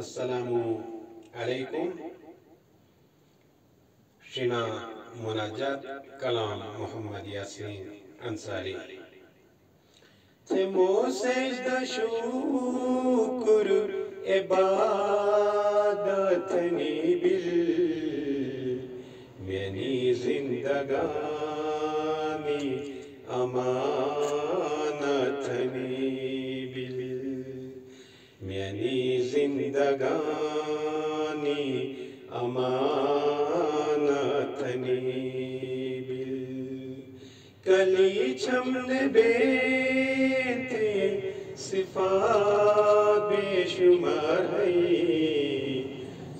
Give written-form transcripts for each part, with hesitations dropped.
السلام علیکم. شنا مناجات کلام محمد یاسین انصاری. تمو سجدہ شکر عبادتنی بل میانی زندگانی امانتنی بل میانی زندگانی امانتنی بل کلی چمن بیتے صفات بے شمار ہے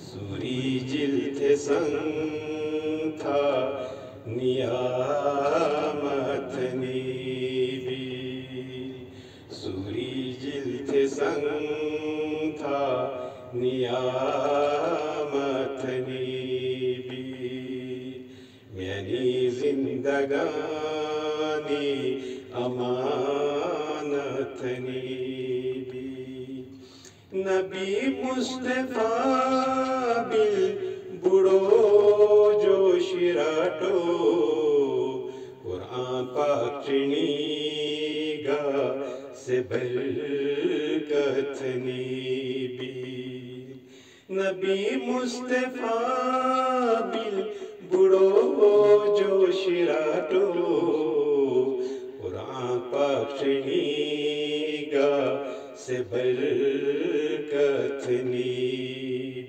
سوری جلد سنگ تھا نیامتنی بھی سوری جلد سنگ تھا نیامتنی بھی میانی زندگانی امانتنی بھی نبی مصطفیٰ بل بڑو جوش راٹو قرآن پاک چنی گا سے برکتنی بھی نبی مصطفیٰ بل بڑو جوش راٹو قرآن پاک چنی گا سے برکتنی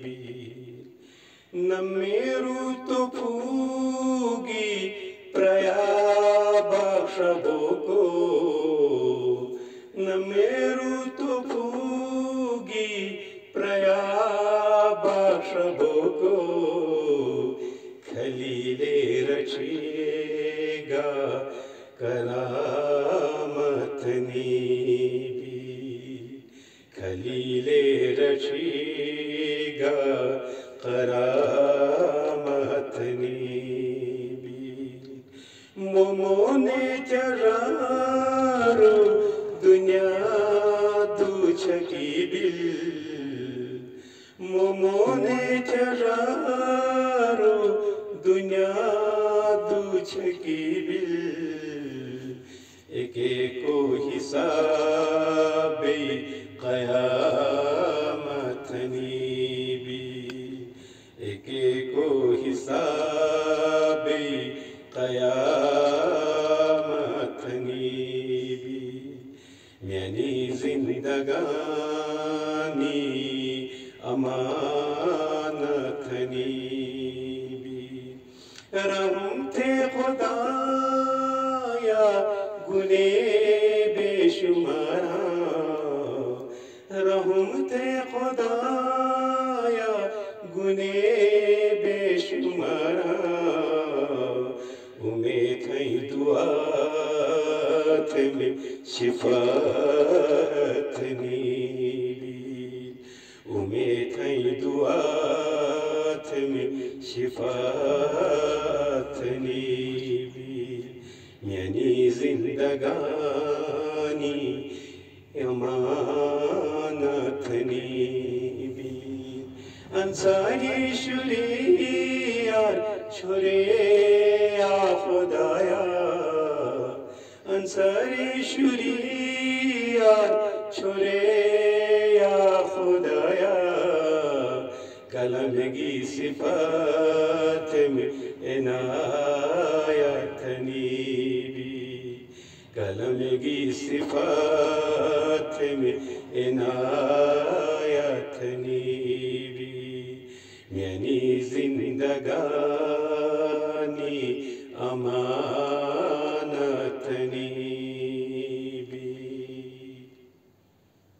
بھی نمیرو تو پھوگی پریا بخشبو کو نمیرو تو پھوگی پریا بخشبو کو خلیل رچے گا کرامتنی بھی خلیل رچے گا کرامتنی بھی مومون چرارو دنیا دوچھکی بل مومون چرارو دنیا دوچھکی بل ایک کو حساب قیامتنی بھی ایک کو حساب قیامتنی بھی میانی زندگانی امانتنی بھی رحم تھے خدایا گنے بے شمارا رحم تھے خدایا گنے بے شمارا امید ہے دعا تھے میں شفاعتنی بھی امید ہے دعا تھے میں شفاعتنی بھی میانی زندگانی امانتنی بھی انصاری شریعت چھوڑے یا خدایا انصاری شریعت چھوڑے یا خدایا کلمگی صفات میں عنایتنی بھی کلمگی صفات میں عنایتنی بھی میانی زندگانی امان